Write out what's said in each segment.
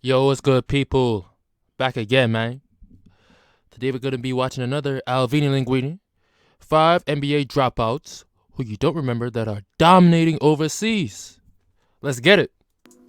Yo, what's good, people? Back again, man. Today we're going to be watching another Alvini Linguine. 5 NBA dropouts who you don't remember that are dominating overseas. Let's get it.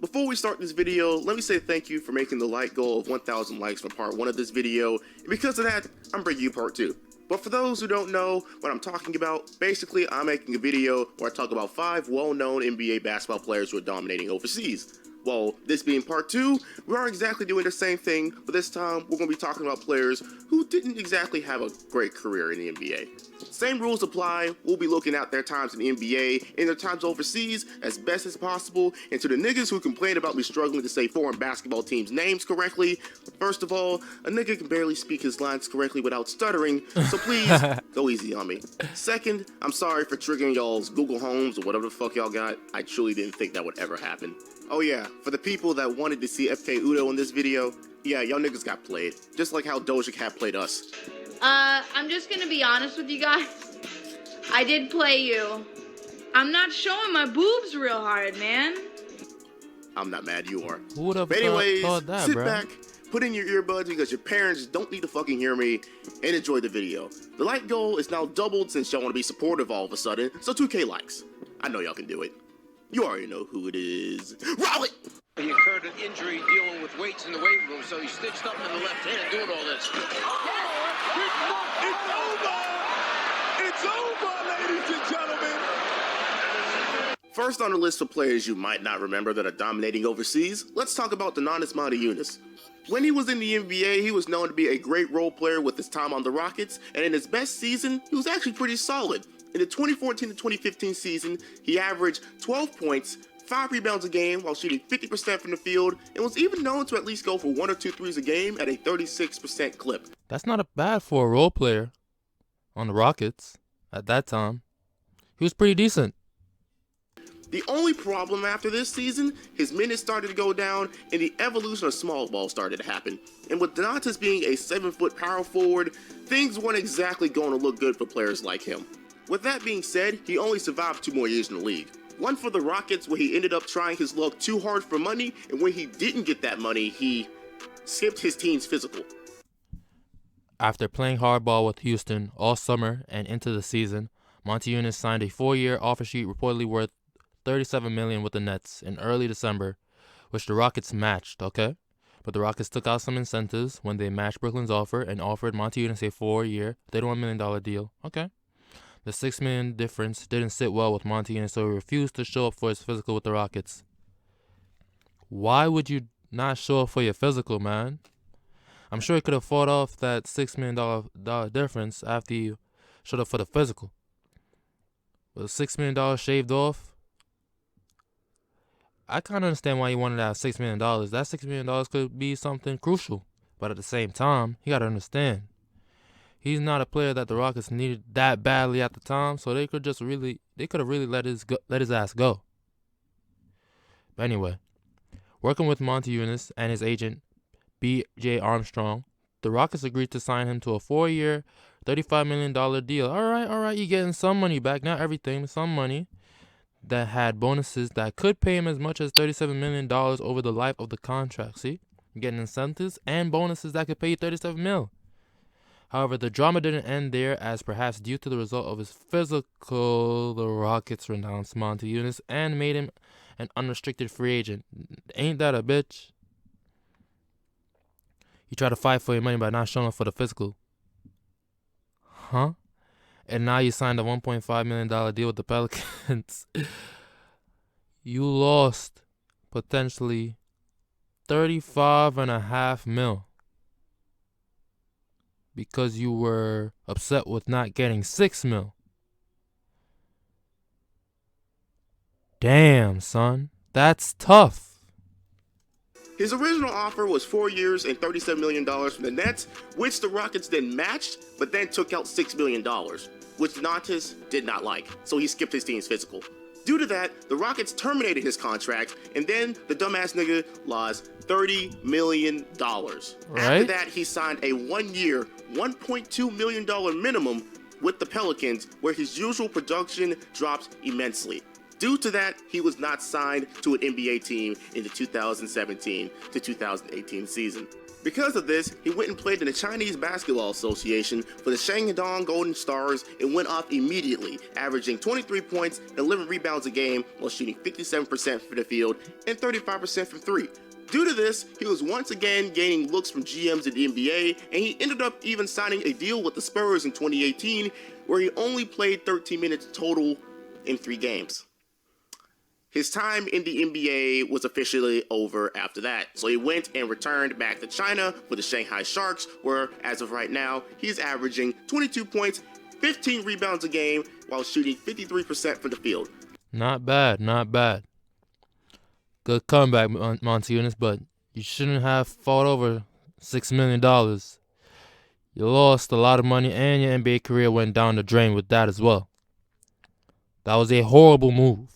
Before we start this video, let me say thank you for making the like goal of 1,000 likes for part 1 of this video, and because of that, I'm bringing you part 2. But for those who don't know what I'm talking about, basically I'm making a video where I talk about 5 well-known NBA basketball players who are dominating overseas. Well, this being part 2, we aren't exactly doing the same thing, but this time we're going to be talking about players who didn't exactly have a great career in the NBA. Same rules apply. We'll be looking at their times in the NBA and their times overseas as best as possible. And to the niggas who complain about me struggling to say foreign basketball teams' names correctly, first of all, a nigga can barely speak his lines correctly without stuttering, so please go easy on me. Second, I'm sorry for triggering y'all's Google Homes or whatever the fuck y'all got. I truly didn't think that would ever happen. Oh yeah, for the people that wanted to see FK Udo in this video, yeah, y'all niggas got played. Just like how Doja Cat played us. I'm just gonna be honest with you guys. I did play you. I'm not showing my boobs real hard, man. I'm not mad, you are. Who would have But anyways, thought that, sit bro? back, put in your earbuds because your parents don't need to fucking hear me, and enjoy the video. The like goal is now doubled since y'all want to be supportive all of a sudden, so 2K likes. I know y'all can do it. You already know who it is. Roll it! He incurred an injury dealing with weights in the weight room, so he stitched up in the left hand doing all this. It's over, ladies and gentlemen. First on the list of players you might not remember that are dominating overseas, let's talk about Donatas Monty. When he was in the NBA, he was known to be a great role player with his time on the Rockets, and in his best season, he was actually pretty solid. In the 2014 to 2015 season, he averaged 12 points, 5 rebounds a game while shooting 50% from the field, and was even known to at least go for 1 or 2 threes a game at a 36% clip. That's not bad for a role player on the Rockets at that time. He was pretty decent. The only problem after this season, his minutes started to go down and the evolution of small ball started to happen. And with Donatas being a 7-foot power forward, things weren't exactly going to look good for players like him. With that being said, he only survived 2 more years in the league. One for the Rockets where he ended up trying his luck too hard for money, and when he didn't get that money, he skipped his team's physical. After playing hardball with Houston all summer and into the season, Monty signed a 4-year offer sheet reportedly worth $37 million with the Nets in early December, which the Rockets matched, okay? But the Rockets took out some incentives when they matched Brooklyn's offer and offered Monty a 4-year, $31 million deal, okay? The $6 million difference didn't sit well with Monty, so he refused to show up for his physical with the Rockets. Why would you not show up for your physical, man? I'm sure he could have fought off that $6 million difference after you showed up for the physical. With $6 million shaved off, I kind of understand why he wanted that $6 million. That $6 million could be something crucial. But at the same time, you got to understand, he's not a player that the Rockets needed that badly at the time, so they could have really let his ass go. But anyway, working with Monty and his agent, B.J. Armstrong, the Rockets agreed to sign him to a 4-year, $35 million deal. All right, you're getting some money back, not everything, some money that had bonuses that could pay him as much as $37 million over the life of the contract. See, you're getting incentives and bonuses that could pay you $37 million. However, the drama didn't end there, as perhaps due to the result of his physical, the Rockets renounced Monty and made him an unrestricted free agent. Ain't that a bitch? You try to fight for your money by not showing up for the physical. Huh? And now you signed a $1.5 million deal with the Pelicans. You lost potentially $35.5 million. Because you were upset with not getting $6 million. Damn, son. That's tough. His original offer was 4 years and $37 million from the Nets, which the Rockets then matched, but then took out $6 million, which Donatas did not like, so he skipped his team's physical. Due to that, the Rockets terminated his contract, and then the dumbass nigga lost $30 million. Right? After that, he signed a 1-year, $1.2 million minimum with the Pelicans, where his usual production drops immensely. Due to that, he was not signed to an NBA team in the 2017 to 2018 season. Because of this, he went and played in the Chinese Basketball Association for the Shandong Golden Stars and went off immediately, averaging 23 points and 11 rebounds a game while shooting 57% from the field and 35% from three. Due to this, he was once again gaining looks from GMs in the NBA, and he ended up even signing a deal with the Spurs in 2018, where he only played 13 minutes total in 3 games. His time in the NBA was officially over after that, so he went and returned back to China for the Shanghai Sharks, where, as of right now, he's averaging 22 points, 15 rebounds a game, while shooting 53% from the field. Not bad, not bad. Good comeback, Monty Williams, but you shouldn't have fought over $6 million. You lost a lot of money, and your NBA career went down the drain with that as well. That was a horrible move.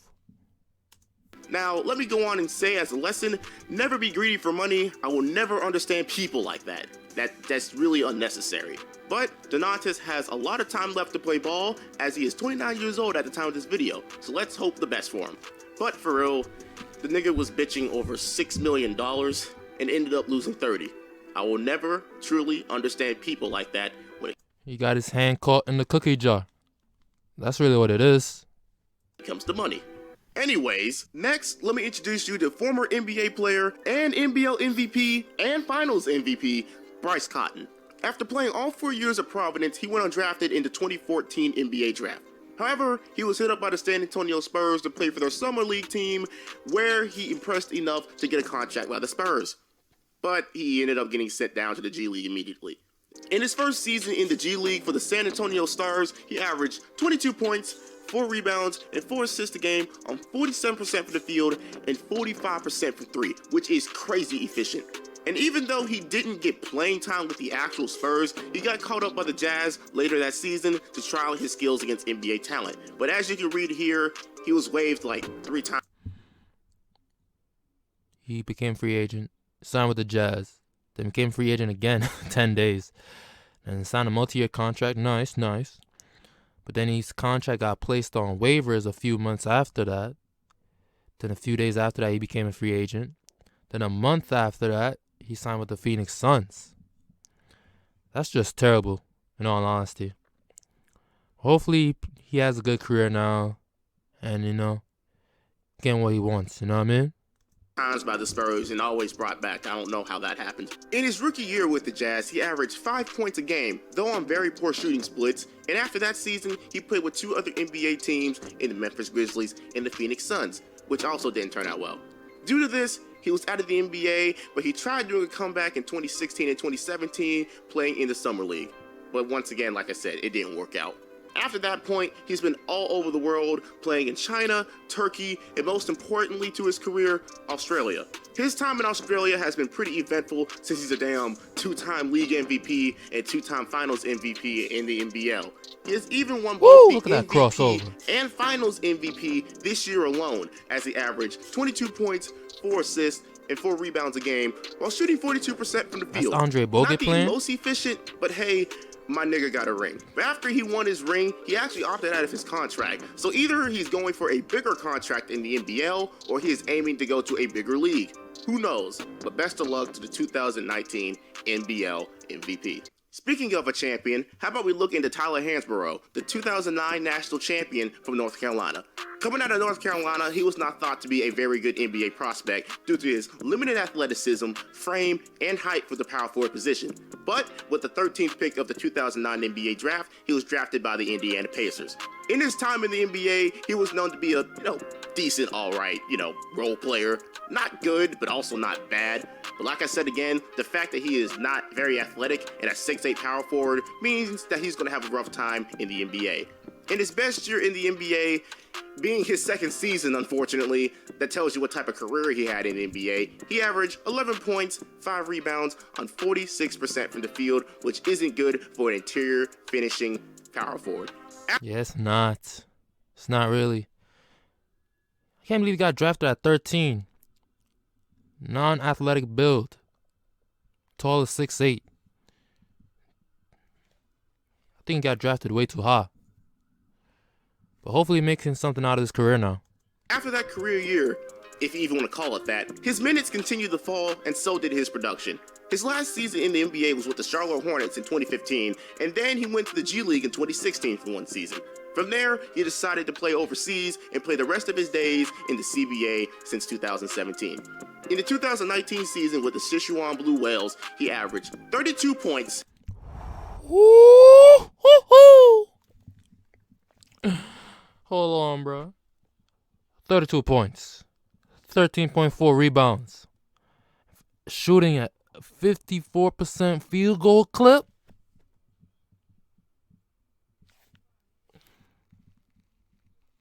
Now, let me go on and say as a lesson, never be greedy for money. I will never understand people like that. That's really unnecessary. But Donatas has a lot of time left to play ball, as he is 29 years old at the time of this video, so let's hope the best for him. But for real, the nigga was bitching over $6 million and ended up losing 30. I will never truly understand people like that when He got his hand caught in the cookie jar. That's really what it is. it comes to money. Anyways, next, let me introduce you to former NBA player and NBL MVP and Finals MVP, Brice Cotton. After playing all 4 years at Providence, he went undrafted in the 2014 NBA draft. However, he was hit up by the San Antonio Spurs to play for their summer league team, where he impressed enough to get a contract by the Spurs. But he ended up getting sent down to the G League immediately. In his first season in the G League for the San Antonio Stars, he averaged 22 points, 4 rebounds, and 4 assists a game on 47% from the field and 45% from three, which is crazy efficient. And even though he didn't get playing time with the actual Spurs, he got called up by the Jazz later that season to try out his skills against NBA talent. But as you can read here, he was waived like 3 times. He became free agent, signed with the Jazz, then became free agent again 10 days, and signed a multi-year contract. Nice. But then his contract got placed on waivers a few months after that. Then a few days after that, he became a free agent. Then a month after that, he signed with the Phoenix Suns. That's just terrible, in all honesty. Hopefully, he has a good career now, and, getting what he wants, you know what I mean? Times by the Spurs and always brought back. I don't know how that happened. In his rookie year with the Jazz, he averaged 5 points a game, though on very poor shooting splits. And after that season, he played with 2 other NBA teams in the Memphis Grizzlies and the Phoenix Suns, which also didn't turn out well. Due to this, he was out of the NBA, but he tried doing a comeback in 2016 and 2017, playing in the Summer League. But once again, like I said, it didn't work out. After that point, he's been all over the world, playing in China, Turkey, and most importantly to his career, Australia. His time in Australia has been pretty eventful since he's a damn 2-time league MVP and 2-time finals MVP in the NBL. He has even won both look the at that MVP crossover. and finals MVP this year alone, as he averaged 22 points, 4 assists, and 4 rebounds a game, while shooting 42% from the field. That's Andre Bogut Not the playing? most efficient, but hey, my nigga got a ring. But after he won his ring, he actually opted out of his contract. So either he's going for a bigger contract in the NBL, or he is aiming to go to a bigger league. Who knows? But best of luck to the 2019 NBL MVP. Speaking of a champion, how about we look into Tyler Hansbrough, the 2009 national champion from North Carolina. Coming out of North Carolina, he was not thought to be a very good NBA prospect due to his limited athleticism, frame, and height for the power forward position. But with the 13th pick of the 2009 NBA draft, he was drafted by the Indiana Pacers. In his time in the NBA, he was known to be a, decent, alright, role player. Not good, but also not bad. But like I said again, the fact that he is not very athletic and a 6'8" power forward means that he's going to have a rough time in the NBA. In his best year in the NBA, being his second season, unfortunately, that tells you what type of career he had in the NBA. He averaged 11 points, 5 rebounds on 46% from the field, which isn't good for an interior finishing power forward. Yeah, it's not. It's not really. I can't believe he got drafted at 13. Non-athletic build. Tall as 6'8". I think he got drafted way too high. But hopefully making something out of his career now. After that career year, if you even want to call it that, his minutes continued to fall and so did his production. His last season in the NBA was with the Charlotte Hornets in 2015, and then he went to the G League in 2016 for one season. From there, he decided to play overseas and play the rest of his days in the CBA since 2017. In the 2019 season with the Sichuan Blue Whales, he averaged 32 points. Hold on, bro. 32 points, 13.4 rebounds, shooting at 54% field goal clip.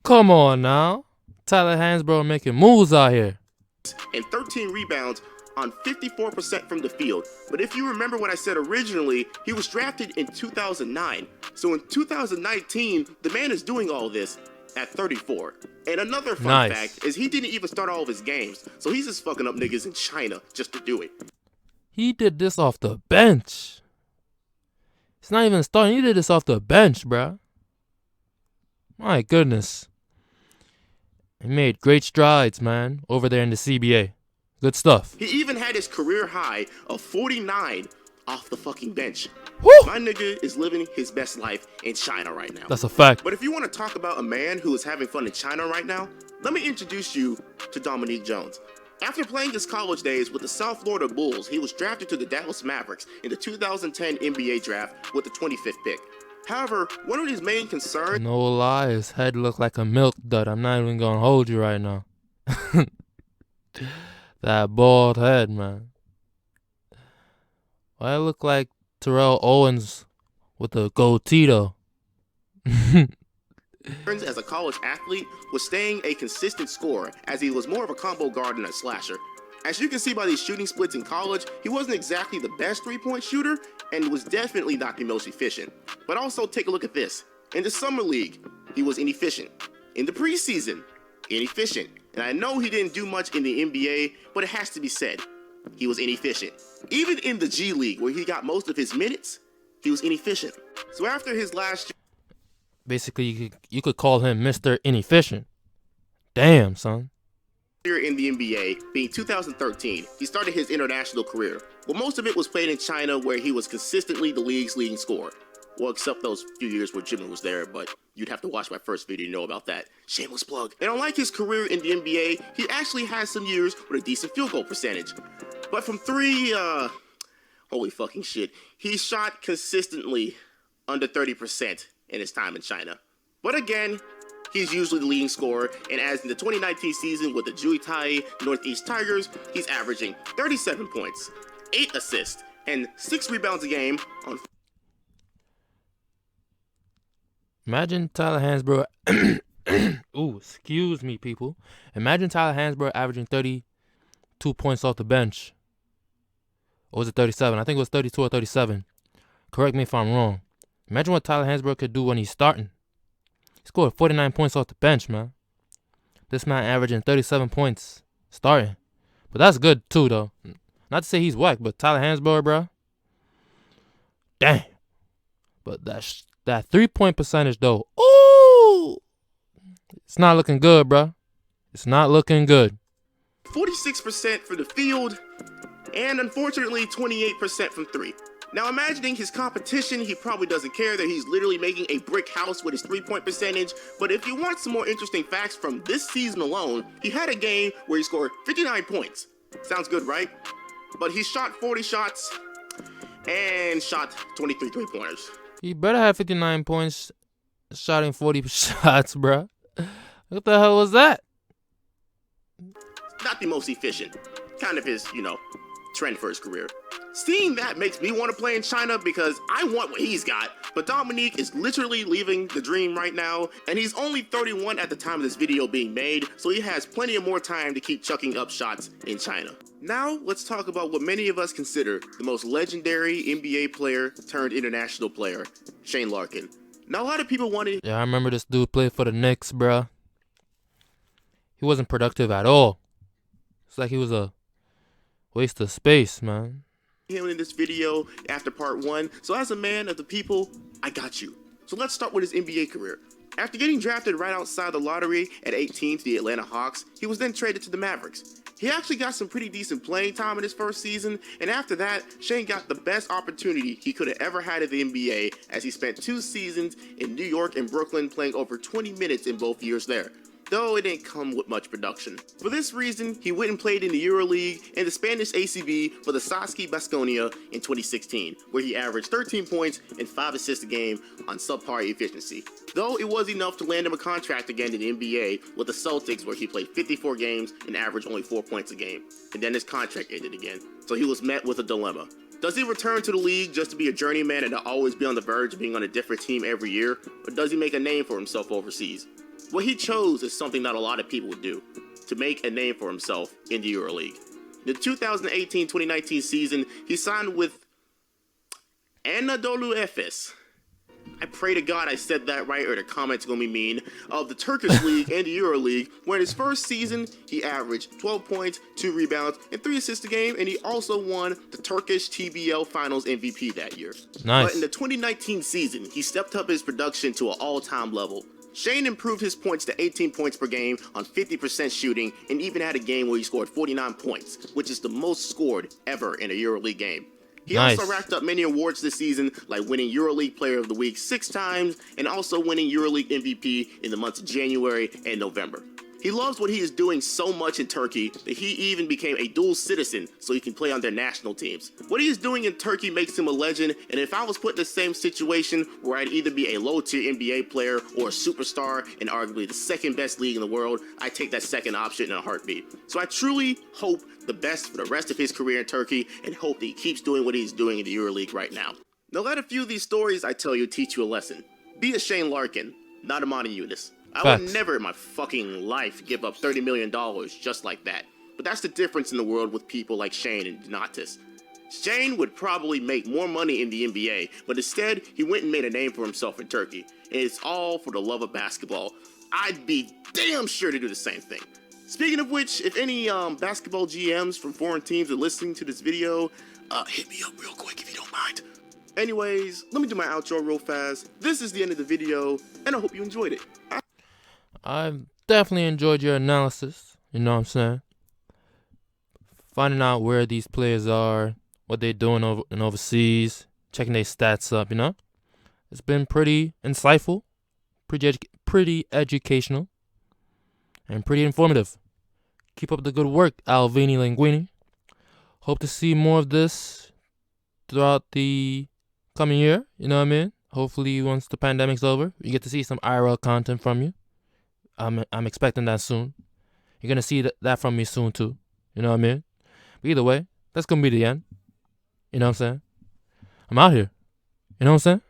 Come on now. Tyler Hansbrough making moves out here. And 13 rebounds on 54% from the field. But if you remember what I said originally, he was drafted in 2009. So in 2019, the man is doing all this at 34. And another fun fact is he didn't even start all of his games. So he's just fucking up niggas in China just to do it. He did this off the bench. It's not even starting. He did this off the bench, bruh. My goodness. He made great strides, man, over there in the CBA. Good stuff. He even had his career high of 49 off the fucking bench. Woo! My nigga is living his best life in China right now. That's a fact. But if you want to talk about a man who is having fun in China right now, let me introduce you to Dominique Jones. After playing his college days with the South Florida Bulls, he was drafted to the Dallas Mavericks in the 2010 NBA draft with the 25th pick. However, one of his main concerns... No lie, his head looked like a milk dud. I'm not even gonna hold you right now. That bald head, man. Why it look like Terrell Owens with a goatee, though? as a college athlete was staying a consistent scorer, as he was more of a combo guard than a slasher. As you can see by these shooting splits in college, he wasn't exactly the best three-point shooter and was definitely not the most efficient. But also take a look at this. In the summer league, he was inefficient. In the preseason, inefficient. And I know he didn't do much in the NBA, but it has to be said, he was inefficient. Even in the G League, where he got most of his minutes, he was inefficient. So after his last year, basically, you could call him Mr. Inefficient. Damn, son. In the NBA, being 2013, he started his international career. Well, most of it was played in China, where he was consistently the league's leading scorer. Well, except those few years where Jimmy was there, but you'd have to watch my first video to know about that. Shameless plug. And unlike his career in the NBA, he actually has some years with a decent field goal percentage. But from three, holy fucking shit, he shot consistently under 30% in his time in China. But again, he's usually the leading scorer, and as in the 2019 season with the Juitai Northeast Tigers, he's averaging 37 points, 8 assists, and 6 rebounds a game on... Imagine Tyler Hansbrough... Ooh, excuse me, people. Imagine Tyler Hansbrough averaging 32 points off the bench. Or was it 37? I think it was 32 or 37. Correct me if I'm wrong. Imagine what Tyler Hansbrough could do when he's starting. He scored 49 points off the bench, man. This man averaging 37 points starting. But that's good, too, though. Not to say he's whack, but Tyler Hansbrough, bro. Damn. But that three-point percentage, though. Ooh. It's not looking good, bro. It's not looking good. 46% from the field, and unfortunately, 28% from three. Now, imagining his competition, he probably doesn't care that he's literally making a brick house with his three-point percentage. But if you want some more interesting facts from this season alone, he had a game where he scored 59 points. Sounds good, right? But he shot 40 shots and shot 23 three-pointers. He better have 59 points, shot in 40 shots, bruh. What the hell was that? Not the most efficient. Kind of his, trend for his career. Seeing that makes me want to play in China because I want what he's got. But Dominique is literally living the dream right now, and he's only 31 at the time of this video being made, so he has plenty of more time to keep chucking up shots in China. Now, let's talk about what many of us consider the most legendary NBA player turned international player, Shane Larkin. Now, a lot of people wanted... Yeah, I remember this dude played for the Knicks, bruh. He wasn't productive at all. It's like he was a waste of space, man. Him in this video after part 1. So as a man of the people, I got you. So let's start with his NBA career. After getting drafted right outside the lottery at 18 to the Atlanta Hawks, he was then traded to the Mavericks. He actually got some pretty decent playing time in his first season, and after that, Shane got the best opportunity he could have ever had in the NBA as he spent 2 seasons in New York and Brooklyn playing over 20 minutes in both years there, though it didn't come with much production. For this reason, he went and played in the EuroLeague and the Spanish ACB for the Saski Baskonia in 2016, where he averaged 13 points and 5 assists a game on subpar efficiency. Though it was enough to land him a contract again in the NBA with the Celtics, where he played 54 games and averaged only 4 points a game. And then his contract ended again. So he was met with a dilemma. Does he return to the league just to be a journeyman and to always be on the verge of being on a different team every year? Or does he make a name for himself overseas? What he chose is something not a lot of people would do, to make a name for himself in the EuroLeague. In the 2018-2019 season, he signed with Anadolu Efes. I pray to God I said that right or the comments are going to be mean, of the Turkish League and the EuroLeague, where in his first season, he averaged 12 points, 2 rebounds, and 3 assists a game, and he also won the Turkish TBL Finals MVP that year. Nice. But in the 2019 season, he stepped up his production to an all-time level. Shane improved his points to 18 points per game on 50% shooting, and even had a game where he scored 49 points, which is the most scored ever in a EuroLeague game. He also racked up many awards this season, like winning EuroLeague Player of the Week 6 times, and also winning EuroLeague MVP in the months of January and November. He loves what he is doing so much in Turkey that he even became a dual citizen so he can play on their national teams. What he is doing in Turkey makes him a legend, and if I was put in the same situation where I'd either be a low-tier NBA player or a superstar in arguably the second best league in the world, I'd take that second option in a heartbeat. So I truly hope the best for the rest of his career in Turkey and hope that he keeps doing what he's doing in the EuroLeague right now. Now let a few of these stories I tell you teach you a lesson. Be a Shane Larkin, not a Monty Williams. I would never in my fucking life give up $30 million just like that. But that's the difference in the world with people like Shane and Donatis. Shane would probably make more money in the NBA, but instead, he went and made a name for himself in Turkey. And it's all for the love of basketball. I'd be damn sure to do the same thing. Speaking of which, if any basketball GMs from foreign teams are listening to this video, hit me up real quick if you don't mind. Anyways, let me do my outro real fast. This is the end of the video, and I hope you enjoyed it. I've definitely enjoyed your analysis, you know what I'm saying? Finding out where these players are, what they're doing overseas, checking their stats up, you know? It's been pretty insightful, pretty educational, and pretty informative. Keep up the good work, Alvini Linguine. Hope to see more of this throughout the coming year, you know what I mean? Hopefully once the pandemic's over, you get to see some IRL content from you. I'm expecting that soon. You're going to see that from me soon too. You know what I mean? But either way, that's going to be the end. You know what I'm saying? I'm out here. You know what I'm saying?